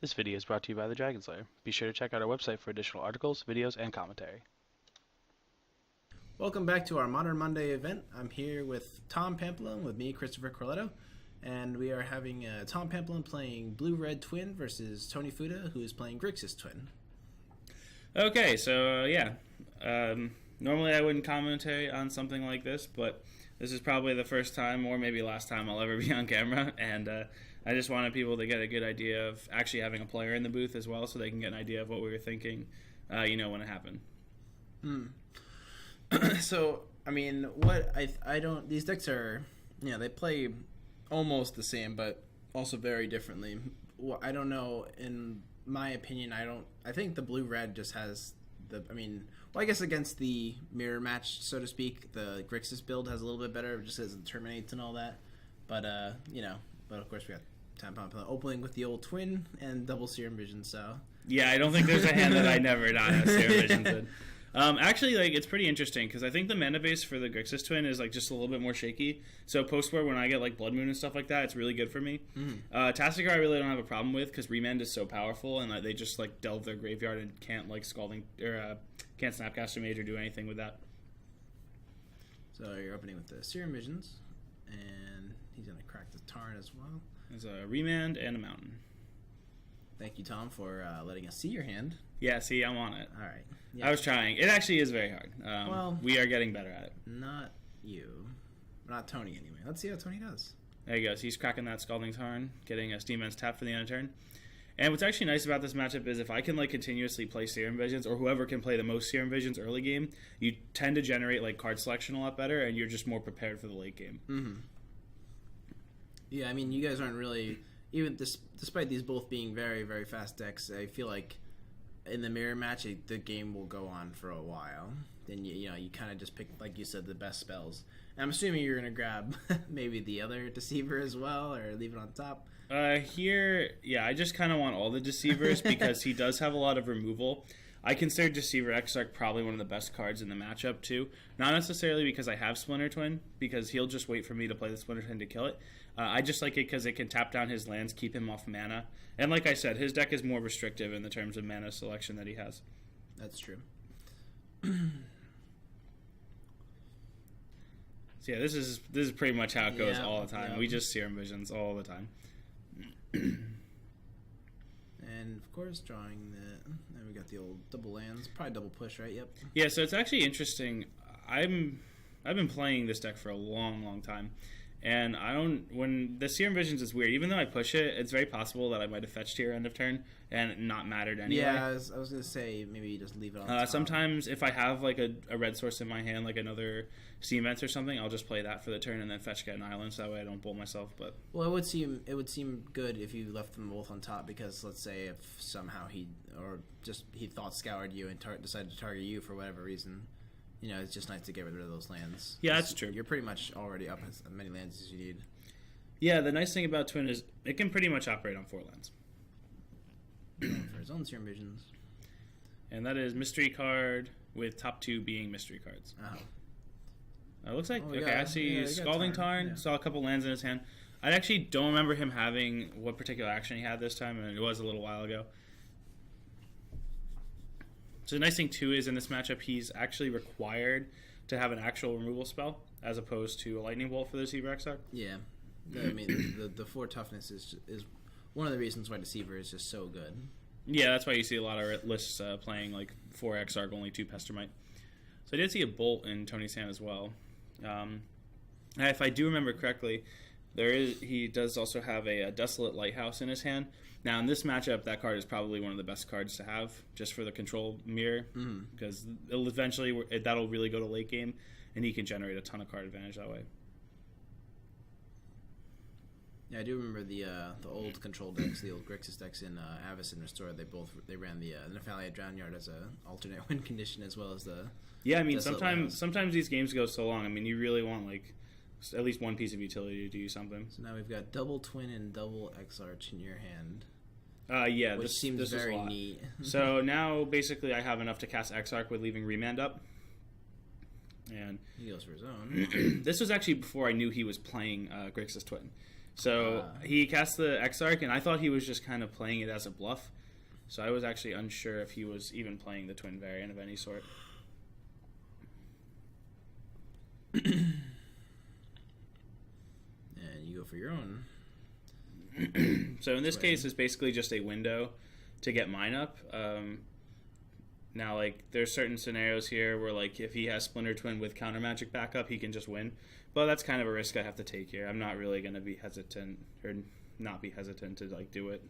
This video is brought to you by the Dragon Slayer. Be sure to check out our website for additional articles, videos, and commentary. Welcome back to our Modern Monday event. I'm here with Tom Pampalone, with me, Christopher Corletto, and we are having Tom Pampalone playing Blue-Red Twin versus Tony Fuda, who is playing Grixis Twin. Okay, so normally I wouldn't commentary on something like this, but this is probably the first time, or maybe last time, I'll ever be on camera, and I just wanted people to get a good idea of actually having a player in the booth as well, so they can get an idea of what we were thinking, when it happened. So, I mean, I don't... These decks are... they play almost the same, but also very differently. Well, I don't know, in my opinion, I think the Blue-Red just has I guess against the mirror match, so to speak, the Grixis build has a little bit better, just as it terminates and all that. But, but of course we got Tampon opening with the old twin and double Serum Vision, so... Yeah, I don't think there's a hand that I never not have Serum Visions in. Actually, it's pretty interesting, because I think the mana base for the Grixis Twin is, just a little bit more shaky. So post-war, when I get, Blood Moon and stuff like that, it's really good for me. Tassigar I really don't have a problem with, because Remand is so powerful, and they just, delve their graveyard and can't, Scalding, or can't Snapcaster Mage or do anything with that. So you're opening with the Serum Visions, and he's going to crack the Tarn as well. There's a Remand and a Mountain. Thank you, Tom, for letting us see your hand. Yeah, see, I'm on it. All right. Yeah. I was trying. It actually is very hard. We are getting better at it. Not you. Not Tony, anyway. Let's see how Tony does. There he goes. He's cracking that Scalding Tarn, getting a Steam Man's tap for the end of turn. And what's actually nice about this matchup is if I can continuously play Serum Visions, or whoever can play the most Serum Visions early game, you tend to generate card selection a lot better, and you're just more prepared for the late game. Mm-hmm. Yeah, I mean, you guys aren't really... Even despite these both being very, very fast decks, I feel like in the mirror match, the game will go on for a while. Then you kind of just pick, like you said, the best spells. And I'm assuming you're gonna grab maybe the other Deceiver as well, or leave it on top. I just kind of want all the Deceivers because he does have a lot of removal. I consider Deceiver Exarch probably one of the best cards in the matchup too. Not necessarily because I have Splinter Twin, because he'll just wait for me to play the Splinter Twin to kill it. I just like it because it can tap down his lands, keep him off mana. And like I said, his deck is more restrictive in the terms of mana selection that he has. That's true. So yeah, this is pretty much how it goes all the time. Yeah. We just Serum Visions all the time. And of course, drawing then we got the old double lands, probably double push, right? Yep. Yeah, so it's actually interesting. I've been playing this deck for a long, long time, and when the Serum Visions is weird. Even though I push it, it's very possible that I might have fetched here end of turn and not mattered anyway. Yeah, I was gonna say maybe you just leave it on top. Sometimes if I have a red source in my hand, like another Steam Vents or something, I'll just play that for the turn and then fetch get an island, so that way I don't bolt myself. But well, it would seem good if you left them both on top, because let's say if somehow he thought scoured you and decided to target you for whatever reason. It's just nice to get rid of those lands. Yeah, that's true. You're pretty much already up as many lands as you need. Yeah, the nice thing about Twin is it can pretty much operate on 4 lands. For his own Serum Visions. And that is Mystery Card, with top 2 being Mystery Cards. Oh. It looks like... I see Scalding Tarn, saw a couple lands in his hand. I actually don't remember him having what particular action he had this time, and it was a little while ago. So the nice thing, too, is in this matchup, he's actually required to have an actual removal spell, as opposed to a Lightning Bolt for the Deceiver Exarch. Yeah. I mean, the 4 toughness is one of the reasons why Deceiver is just so good. Yeah, that's why you see a lot of lists playing 4 Exarch, only 2 Pestermite. So I did see a Bolt in Tony's hand as well. If I do remember correctly, he does also have a Desolate Lighthouse in his hand. Now, in this matchup, that card is probably one of the best cards to have, just for the control mirror, because eventually that'll really go to late game, and he can generate a ton of card advantage that way. Yeah, I do remember the old control decks, the old Grixis decks in Avis and Restore. They ran the Nephalia Drownyard as a alternate win condition, as well as the... Yeah, I mean, sometimes these games go so long. I mean, you really want, at least one piece of utility to do something. So now we've got double Twin and double Exarch in your hand. Yeah, which seems very neat. So now, basically, I have enough to cast Exarch with leaving Remand up. And he goes for his own. This was actually before I knew he was playing Grixis Twin. So he cast the Exarch, and I thought he was just kind of playing it as a bluff. So I was actually unsure if he was even playing the twin variant of any sort. And you go for your own. So in this case, it's basically just a window to get mine up. Now, like, there's certain scenarios here where, like, if he has Splinter Twin with counter magic backup, he can just win. But that's kind of a risk I have to take here. I'm not really going to be hesitant, or not be hesitant to, like, do it.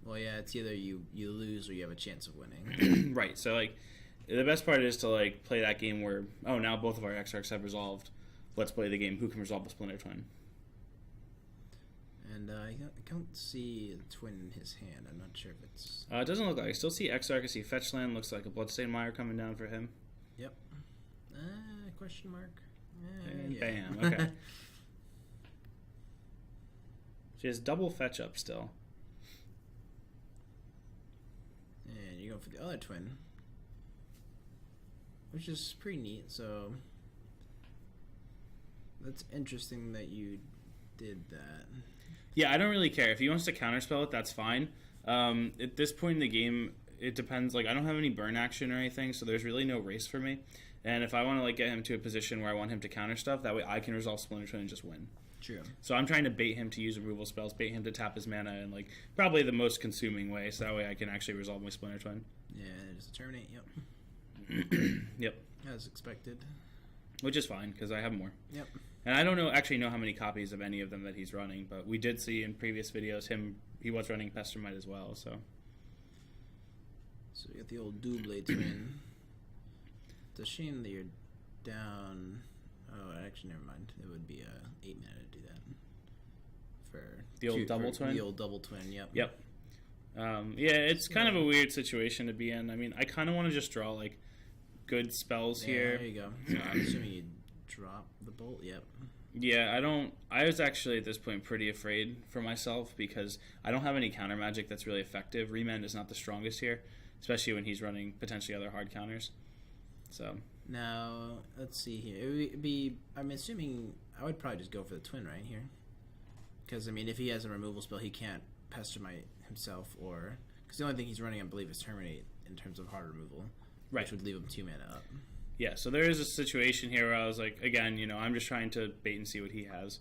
Well, yeah, it's either you lose or you have a chance of winning. Right, so, like, the best part is to, like, play that game where, oh, now both of our Exarchs have resolved. Let's play the game. Who can resolve a Splinter Twin? And I can't see the twin in his hand. I'm not sure if it's... It doesn't look like. I still see Exarch. I see Fetch Land. Looks like a Bloodstained Mire coming down for him. Yep. Question mark? And yeah. bam. Okay. She has double fetch up still. And you go for the other twin. Which is pretty neat, so... That's interesting that you did that. Yeah, I don't really care. If he wants to counterspell it, that's fine. At this point in the game, it depends. Like, I don't have any burn action or anything, so there's really no race for me. And if I want to, like, get him to a position where I want him to counter stuff, that way I can resolve Splinter Twin and just win. True. So I'm trying to bait him to use removal spells, bait him to tap his mana in, like, probably the most consuming way, so that way I can actually resolve my Splinter Twin. Yeah, there's a terminate, yep. Yep. As expected. Which is fine, because I have more. Yep. And I don't know how many copies of any of them that he's running, but we did see in previous videos he was running Pestermite as well, so. So you got the old Double twin. It's a shame that you're down. Oh, actually, never mind. It would be 8 mana to do that. For the old double twin? The old double twin, yep. Yep. Yeah, it's kind of a weird situation to be in. I mean, I kind of want to just draw, like, good spells here. There you go. So I'm assuming you drop the bolt, yep. Yeah, I was actually at this point pretty afraid for myself because I don't have any counter magic that's really effective. Remand is not the strongest here, especially when he's running potentially other hard counters. So now let's see here. It would be. I'm assuming I would probably just go for the twin right here, because I mean, if he has a removal spell, he can't Pestermite himself, or because the only thing he's running, I believe, is terminate in terms of hard removal, right, which would leave him 2 mana up. Yeah, so there is a situation here where I was like, again, you know, I'm just trying to bait and see what he has.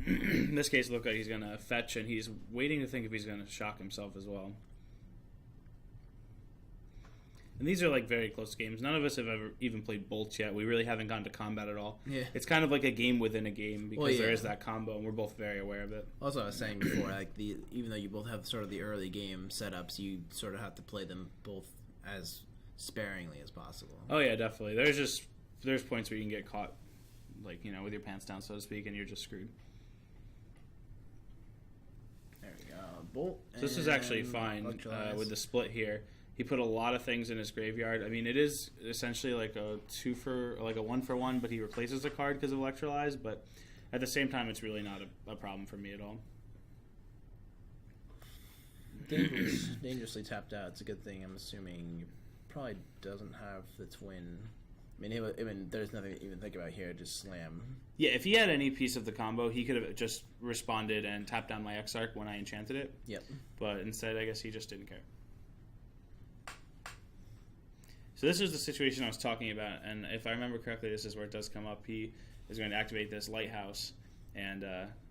In this case, it looked like he's going to fetch, and he's waiting to think if he's going to shock himself as well. And these are, like, very close games. None of us have ever even played Bolts yet. We really haven't gone to combat at all. Yeah. It's kind of like a game within a game because yeah. there is that combo, and we're both very aware of it. Also, I was saying before, like even though you both have sort of the early game setups, you sort of have to play them both as sparingly as possible. Oh yeah, definitely. There's points where you can get caught, like, you know, with your pants down, so to speak, and you're just screwed. There we go. Bolt. So this is actually fine with the split here. He put a lot of things in his graveyard. I mean, it is essentially like a 1-for-1, but he replaces a card because of Electrolyze. But at the same time, it's really not a problem for me at all. Dangerously tapped out. It's a good thing. I'm assuming probably doesn't have the twin. I mean, there's nothing to even think about here. Just slam. Yeah, if he had any piece of the combo, he could have just responded and tapped down my Exarch when I enchanted it. Yep. But instead, I guess he just didn't care. So this is the situation I was talking about, and if I remember correctly, this is where it does come up. He is going to activate this Lighthouse, and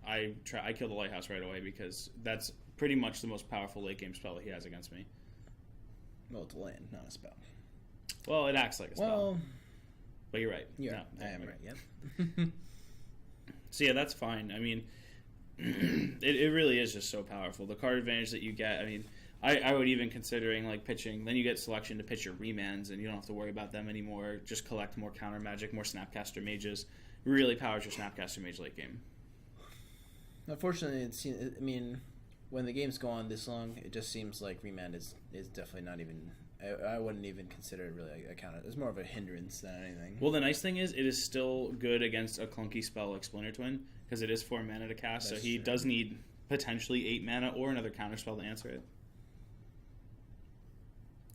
I kill the Lighthouse right away because that's pretty much the most powerful late game spell that he has against me. Well, it's a land, not a spell. Well, it acts like a spell. Well, but you're right. Yeah, no, I am right. Yep. So yeah, that's fine. I mean, it really is just so powerful. The card advantage that you get. I mean, I would even considering like pitching. Then you get selection to pitch your remands, and you don't have to worry about them anymore. Just collect more counter magic, more Snapcaster mages. Really powers your Snapcaster mage late game. Unfortunately, I mean, when the games go on this long, it just seems like remand is definitely not even. I wouldn't even consider it really a counter. It's more of a hindrance than anything. Well, the nice thing is it is still good against a clunky spell like Splinter Twin because it is 4 mana to cast. That's so he true. does need potentially 8 mana or another counter spell to answer it.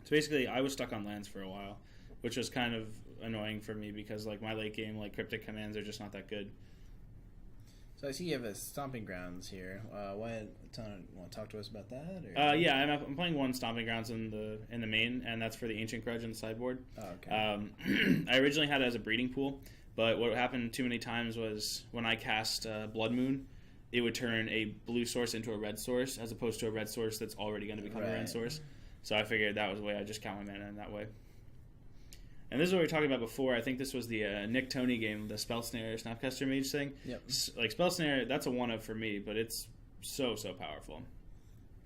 So basically, I was stuck on lands for a while, which was kind of annoying for me because like my late game like cryptic commands are just not that good. So I see you have a Stomping Grounds here. Want to talk to us about that? Or? Yeah, I'm playing one Stomping Grounds in the main, and that's for the Ancient Grudge in the sideboard. Oh, okay. I originally had it as a breeding pool, but what happened too many times was when I cast Blood Moon, it would turn a blue source into a red source, as opposed to a red source that's already going to become a red source. So I figured that was the way I just count my mana in that way. And this is what we were talking about before. I think this was the Nick Tony game, the Spell Snare Snapcaster Mage thing. Yep. Like Spell Snare, that's a one-of for me, but it's so powerful.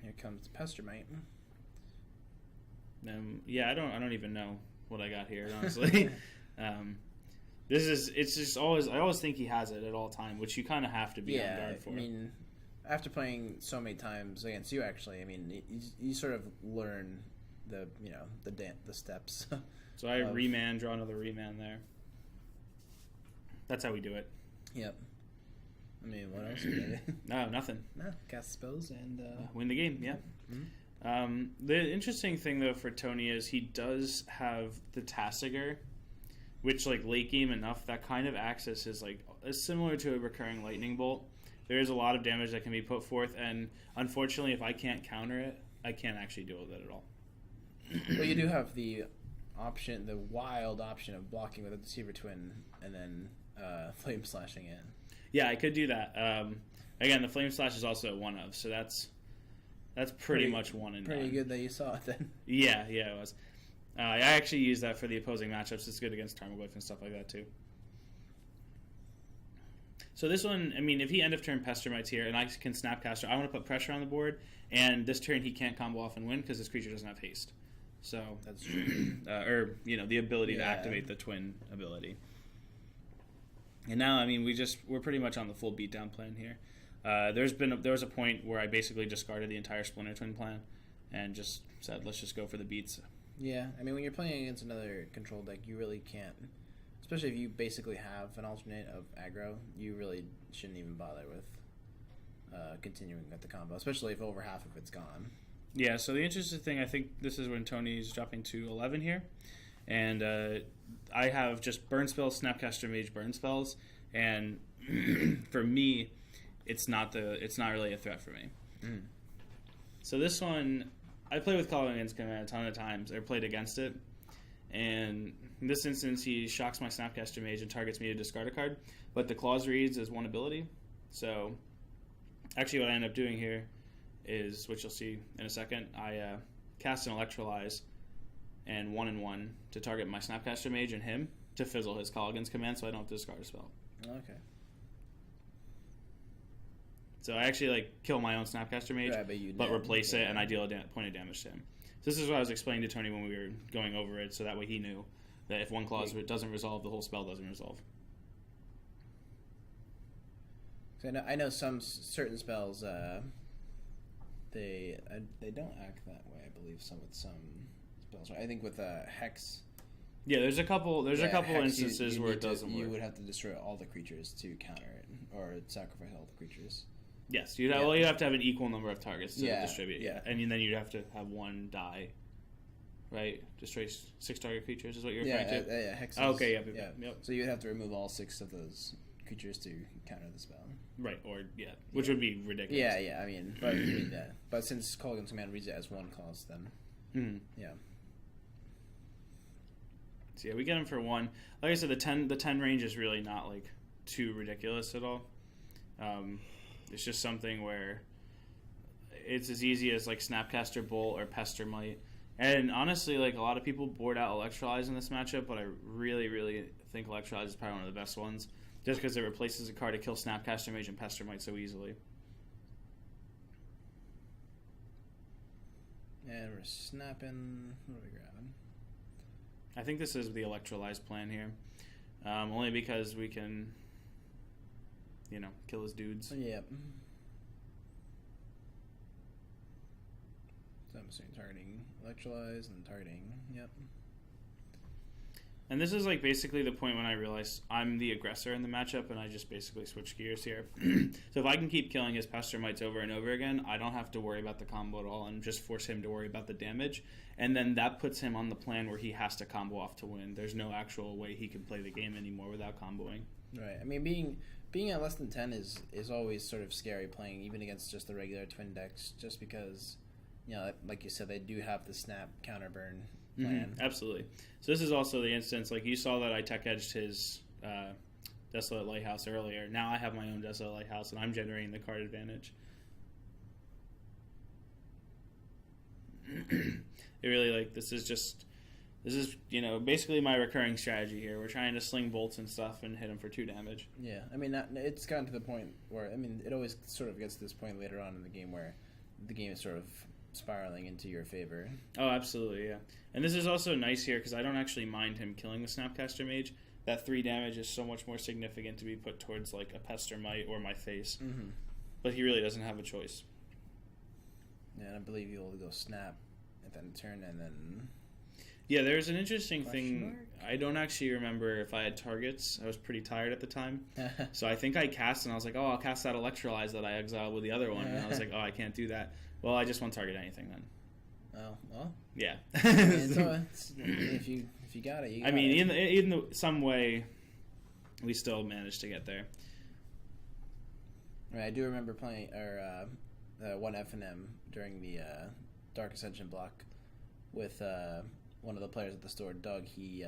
Here comes Pestermite. Yeah, I don't even know what I got here, honestly. It's just always, I always think he has it at all time, which you kind of have to be on guard for. I mean, after playing so many times against you, actually, I mean, you sort of learn the steps. So I remand, draw another remand there. That's how we do it. Yep. I mean, what else? Really? No, nothing. No, cast spells and win the game. Yeah. Mm-hmm. The interesting thing though for Tony is he does have the Tasigur, which like late game enough that kind of access is similar to a recurring lightning bolt. There is a lot of damage that can be put forth, and unfortunately, if I can't counter it, I can't actually deal with it at all. Well, you do have the wild option of blocking with a Deceiver Twin and then Flame Slashing in. Yeah, I could do that. Again, the Flame Slash is also a one-of, so that's pretty much one and pretty done. good that you saw it then. Yeah, it was. I actually use that for the opposing matchups. It's good against Tarmogoyf and stuff like that too. So this one, I mean, if he end of turn Pestermites here and I can Snapcaster, I want to put pressure on the board, and this turn he can't combo off and win because his creature doesn't have haste. So that's true. Or the ability to activate the twin ability. And now, I mean, we're pretty much on the full beatdown plan here. There was a point where I basically discarded the entire Splinter Twin plan and just said, let's just go for the beats. Yeah, I mean, when you're playing against another control deck, you really can't. Especially if you basically have an alternate of aggro, you really shouldn't even bother with continuing with the combo, especially if over half of it's gone. Yeah, so the interesting thing, I think this is when Tony's dropping to 11 here. And I have just burn spells, Snapcaster Mage burn spells, and for me, it's not really a threat for me. Mm. So this one, I played with Coloring's Command a ton of times, or played against it, and in this instance, he shocks my Snapcaster Mage and targets me to discard a card, but the Claws reads as one ability. So actually what I end up doing here is, which you'll see in a second, I cast an Electrolyze and 1/1 to target my Snapcaster Mage and him to fizzle his Coloring's Command so I don't have to discard a spell. Okay. So I actually kill my own Snapcaster Mage, but replace it, and I deal a point of damage to him. So this is what I was explaining to Tony when we were going over it, so that way he knew that if one clause doesn't resolve, the whole spell doesn't resolve. So I know some certain spells, they don't act that way. I believe some spells. I think with Hex. Yeah, there's a couple Hex, instances where it doesn't work. You would have to destroy all the creatures to counter it, or sacrifice all the creatures. Yes, you'd have to have an equal number of targets to distribute. Yeah, and then you'd have to have one die. Right, destroy 6 target creatures is what you're referring to. Yeah, hexes. Oh, okay, yep. So you'd have to remove all 6 of those creatures to counter the spell. Right, which would be ridiculous. Yeah. I mean, but since Colgan's Command reads it as one clause, then yeah. So yeah, we get him for 1. Like I said, the 10 range is really not too ridiculous at all. It's just something where it's as easy as Snapcaster Bolt or Pestermite. And honestly, a lot of people board out Electrolyze in this matchup, but I really, really think Electrolyze is probably one of the best ones, just because it replaces a card to kill Snapcaster Mage and Pestermite so easily. And we're snapping. What are we grabbing? I think this is the Electrolyze plan here, only because we can, kill his dudes. Yep. So I'm assuming targeting Electrolyze and targeting, yep. And this is basically the point when I realize I'm the aggressor in the matchup and I just basically switch gears here. So if I can keep killing his Pestermites over and over again, I don't have to worry about the combo at all and just force him to worry about the damage. And then that puts him on the plan where he has to combo off to win. There's no actual way he can play the game anymore without comboing. Right. I mean, being at less than 10 is always sort of scary playing, even against just the regular twin decks, just because, like you said, they do have the snap counterburn plan. Absolutely. So this is also the instance, like you saw that I tech edged his Desolate Lighthouse earlier. Now I have my own Desolate Lighthouse, and I'm generating the card advantage. It really, like, this is basically my recurring strategy here. We're trying to sling bolts and stuff and hit him for 2 damage. Yeah, I mean, it's gotten to the point where, I mean, it always sort of gets to this point later on in the game where the game is sort of spiraling into your favor. Oh, absolutely, yeah. And this is also nice here because I don't actually mind him killing the Snapcaster Mage. That 3 damage is so much more significant to be put towards, like, a Pester Mite or my face. Mm-hmm. But he really doesn't have a choice. Yeah, and I believe you'll go snap at that turn and then... Yeah, there's an interesting thing. I don't actually remember if I had targets. I was pretty tired at the time. So I think I cast, and I was like, I'll cast that Electrolyze that I exiled with the other one. And I was like, I can't do that. Well, I just won't target anything then. Oh, well. Yeah. If you got it, you got it. I mean, in some way, we still managed to get there. I mean, I do remember playing, one F&M during the Dark Ascension block with... one of the players at the store, Doug, it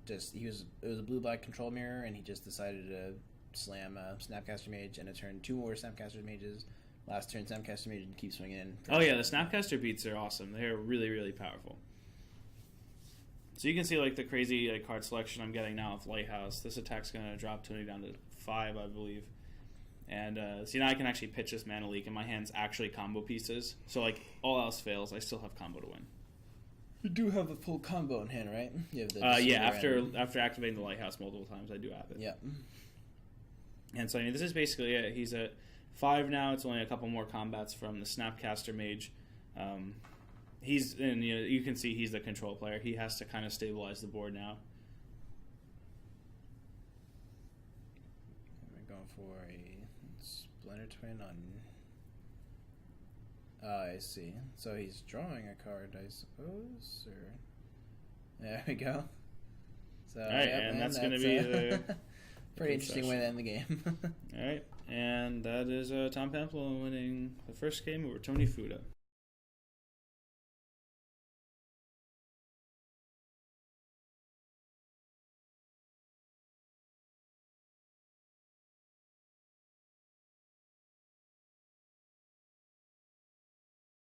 was a blue-black control mirror, and he just decided to slam Snapcaster Mage, and it turned 2 more Snapcaster Mages. Last turn, Snapcaster Mage, and keep swinging in. Oh yeah, the Snapcaster beats are awesome. They're really, really powerful. So you can see like the crazy card selection I'm getting now with Lighthouse. This attack's going to drop Tony down to 5, I believe. And see, now I can actually pitch this Mana Leak, and my hand's actually combo pieces. So like all else fails, I still have combo to win. You do have a full combo in hand, right? You have the after activating the Lighthouse multiple times, I do have it. Yeah. And so I mean, this is basically it. He's at 5 now. It's only a couple more combats from the Snapcaster Mage. You can see he's the control player. He has to kind of stabilize the board now. We're going for a Splinter Twin on... I see. So he's drawing a card, I suppose, or... There we go. So, all right, and that's going to be the... Pretty interesting way to end the game. All right, and that is Tom Pampalone winning the first game over Tony Fuda.